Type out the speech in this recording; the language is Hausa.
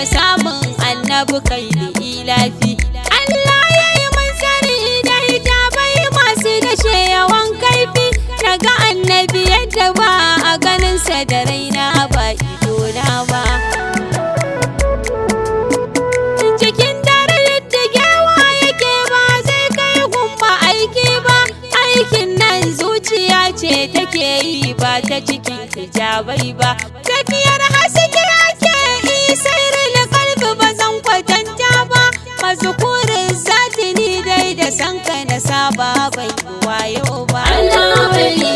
da samun annabi kai da ilafi. Allah ya yi mun sani da hijabai masu dashe yawan kaifi. Daga annabi yadda ba a ganinsa da raina ba idona ba. Cikin dare diddigewa yake ba zai kai gumma aiki ba. Aikin nan zuciya ce take yi ba ta cikin hijabai ba. Tafiyar haske ake isairin kalbi ba zan kwatanta ba. Mazkurin zatini dai da sanka na saba bai wayo ba. Allah bai yi